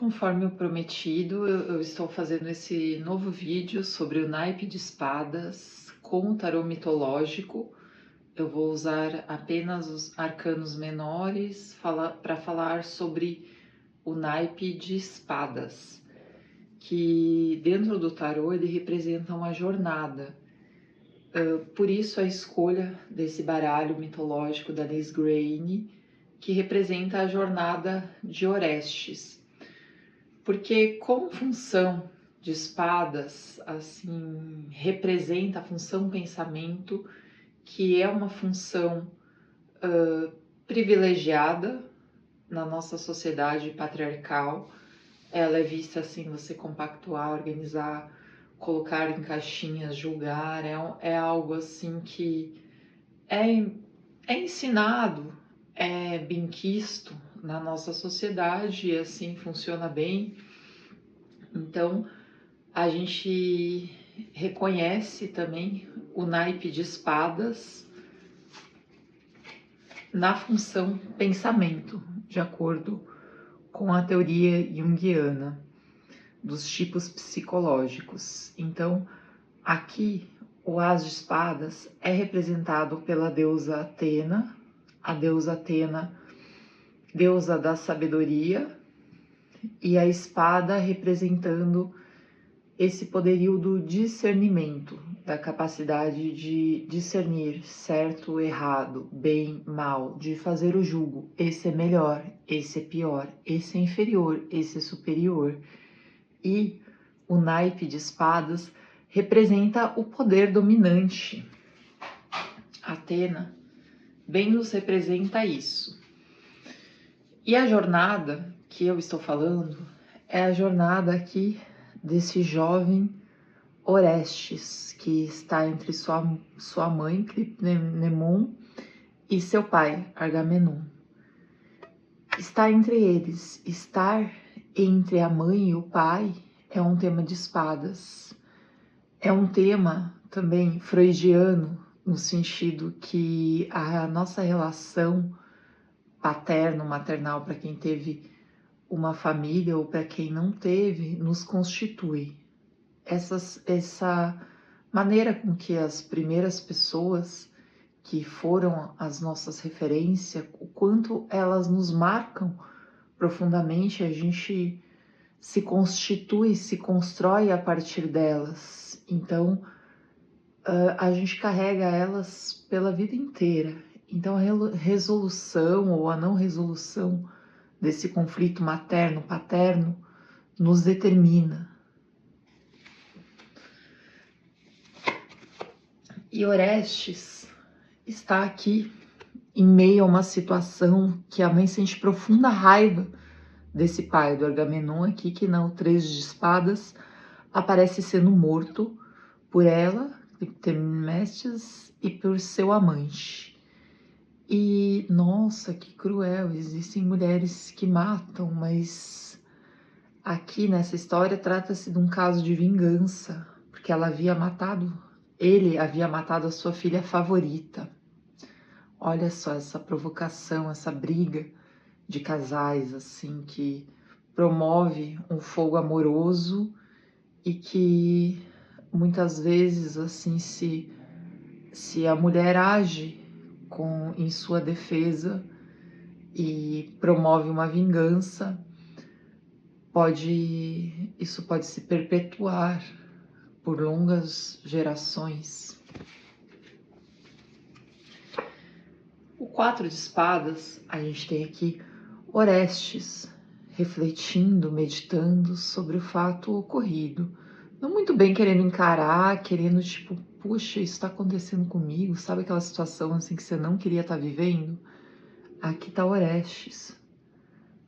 Conforme o prometido, eu estou fazendo esse novo vídeo sobre o naipe de espadas com o tarô mitológico. Eu vou usar apenas os arcanos menores para falar sobre o naipe de espadas, que dentro do tarô ele representa uma jornada. Por isso a escolha desse baralho mitológico da Liz Greene, que representa a jornada de Orestes. Porque como função de espadas, assim, representa a função pensamento, que é uma função privilegiada na nossa sociedade patriarcal. Ela é vista assim, você compactuar, organizar, colocar em caixinhas, julgar, é algo assim que é ensinado, é benquisto na nossa sociedade e assim funciona bem. Então, a gente reconhece também o naipe de espadas na função pensamento, de acordo com a teoria junguiana dos tipos psicológicos. Então, aqui o as de espadas é representado pela deusa Atena, a deusa Atena, deusa da sabedoria, e a espada representando esse poderio do discernimento, da capacidade de discernir certo, errado, bem, mal, de fazer o julgo. Esse é melhor, esse é pior, esse é inferior, esse é superior. E o naipe de espadas representa o poder dominante. Atena bem nos representa isso. E a jornada que eu estou falando é a jornada aqui desse jovem Orestes, que está entre sua mãe, Clipnemon, e seu pai, Agamenon. Está entre eles. Estar entre a mãe e o pai é um tema de espadas. É um tema também freudiano, no sentido que a nossa relação paterno-maternal, para quem teve uma família ou para quem não teve, nos constitui. Essa maneira com que as primeiras pessoas que foram as nossas referências, o quanto elas nos marcam profundamente, a gente se constitui, se constrói a partir delas. Então, a gente carrega elas pela vida inteira. Então, a resolução ou a não resolução desse conflito materno-paterno nos determina. E Orestes está aqui em meio a uma situação que a mãe sente profunda raiva desse pai do Agamenon aqui, que não, 3 de espadas, aparece sendo morto por ela, Clitemnestes, e por seu amante. E, nossa, que cruel, existem mulheres que matam, mas aqui nessa história trata-se de um caso de vingança, porque ele havia matado a sua filha favorita. Olha só essa provocação, essa briga de casais, assim, que promove um fogo amoroso e que muitas vezes, assim, se a mulher age em sua defesa e promove uma vingança, isso pode se perpetuar por longas gerações. O 4 de espadas, a gente tem aqui Orestes refletindo, meditando sobre o fato ocorrido. Não muito bem querendo encarar, querendo tipo, puxa, isso está acontecendo comigo, sabe aquela situação assim que você não queria estar vivendo? Aqui está Orestes,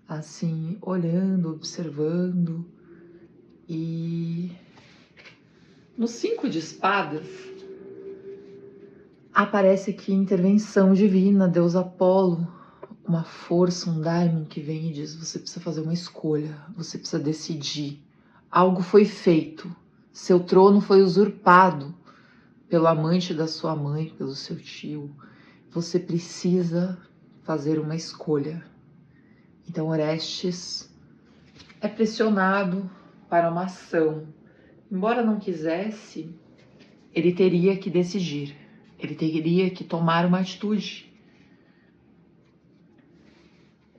assim, olhando, observando. E no 5 de espadas aparece aqui intervenção divina, Deus Apolo, uma força, um daimon que vem e diz: você precisa fazer uma escolha, você precisa decidir. Algo foi feito, seu trono foi usurpado pelo amante da sua mãe, pelo seu tio. Você precisa fazer uma escolha. Então Orestes é pressionado para uma ação. Embora não quisesse, ele teria que decidir, ele teria que tomar uma atitude.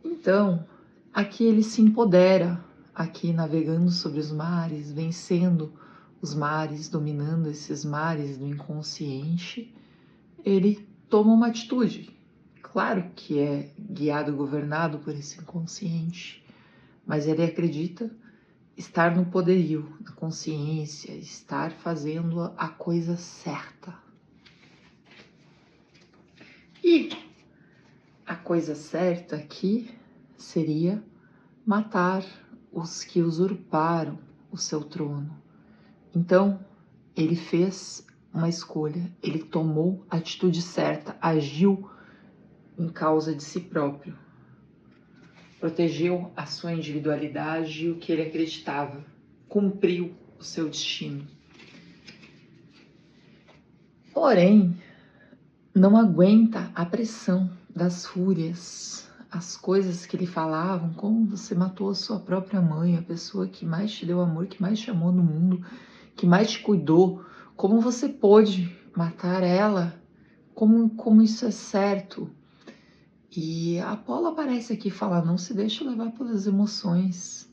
Então, aqui ele se empodera, aqui navegando sobre os mares, vencendo os mares, dominando esses mares do inconsciente, ele toma uma atitude. Claro que é guiado e governado por esse inconsciente, mas ele acredita estar no poderio, na consciência, estar fazendo a coisa certa. E a coisa certa aqui seria matar os que usurparam o seu trono. Então, ele fez uma escolha, ele tomou a atitude certa, agiu em causa de si próprio. Protegeu a sua individualidade e o que ele acreditava. Cumpriu o seu destino. Porém, não aguenta a pressão das fúrias, as coisas que lhe falavam, como você matou a sua própria mãe, a pessoa que mais te deu amor, que mais te amou no mundo, que mais te cuidou, como você pôde matar ela, como isso é certo. E a Apolo aparece aqui e fala, não se deixe levar pelas emoções.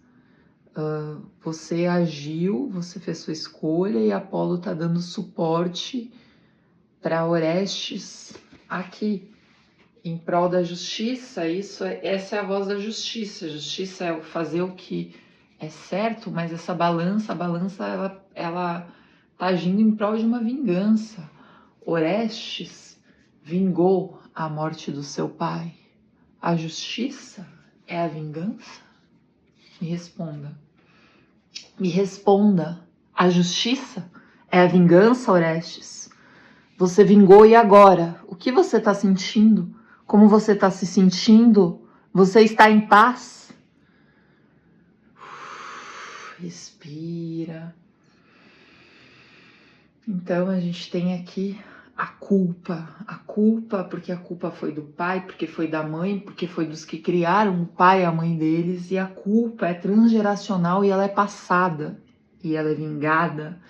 Você agiu, você fez sua escolha e Apolo está dando suporte para Orestes aqui em prol da justiça. Essa é a voz da justiça. A justiça é fazer o que é certo, mas essa balança, ela tá agindo em prol de uma vingança. Orestes vingou a morte do seu pai. A justiça é a vingança? Me responda. Me responda. A justiça é a vingança, Orestes? Você vingou e agora? O que você está sentindo? Como você está se sentindo? Você está em paz? Respira. Então a gente tem aqui a culpa porque a culpa foi do pai, porque foi da mãe, porque foi dos que criaram o pai e a mãe deles, e a culpa é transgeracional e ela é passada, e ela é vingada,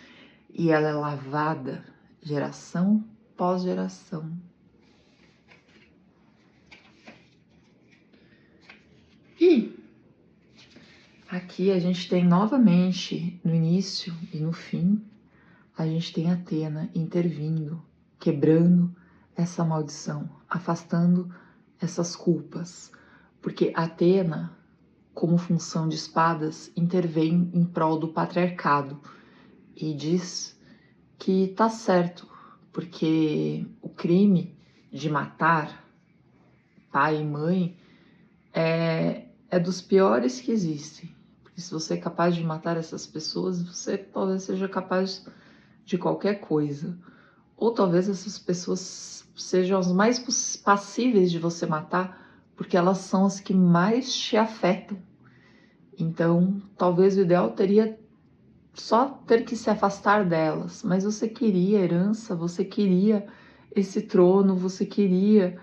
e ela é lavada, geração pós geração. E aqui a gente tem novamente, no início e no fim, a gente tem Atena intervindo, quebrando essa maldição, afastando essas culpas. Porque Atena, como função de espadas, intervém em prol do patriarcado e diz que tá certo, porque o crime de matar pai e mãe é dos piores que existem. Porque se você é capaz de matar essas pessoas, você talvez seja capaz de qualquer coisa. Ou talvez essas pessoas sejam as mais passíveis de você matar, porque elas são as que mais te afetam. Então, talvez o ideal teria só ter que se afastar delas, mas você queria herança, você queria esse trono, você queria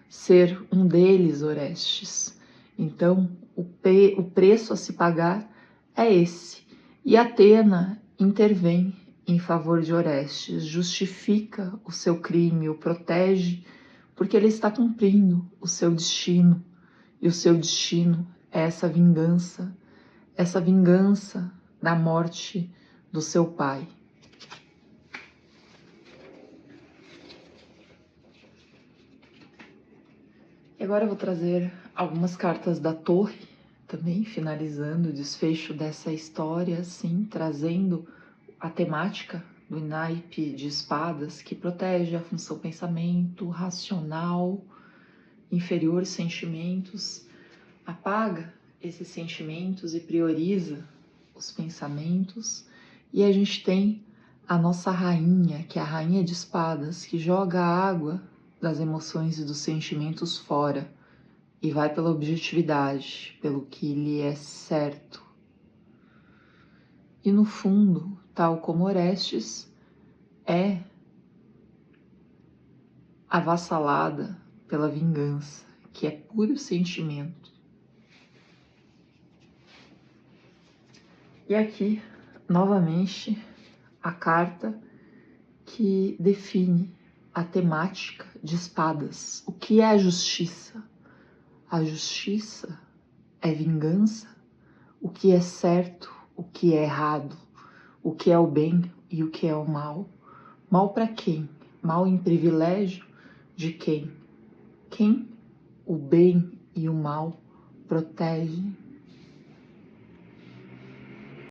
ser um deles, Orestes. Então, o preço a se pagar é esse. E Atena intervém em favor de Orestes, justifica o seu crime, o protege, porque ele está cumprindo o seu destino. E o seu destino é essa vingança da morte do seu pai. E agora eu vou trazer algumas cartas da Torre, também finalizando o desfecho dessa história, assim, trazendo a temática do naipe de espadas que protege a função pensamento, racional, inferior sentimentos, apaga esses sentimentos e prioriza os pensamentos. E a gente tem a nossa rainha, que é a rainha de espadas, que joga a água das emoções e dos sentimentos fora e vai pela objetividade, pelo que lhe é certo. E no fundo, tal como Orestes, é avassalada pela vingança, que é puro sentimento. E aqui, novamente, a carta que define a temática de espadas. O que é a justiça? A justiça é vingança? O que é certo? O que é errado? O que é o bem e o que é o mal? Mal para quem? Mal em privilégio de quem? Quem o bem e o mal protegem?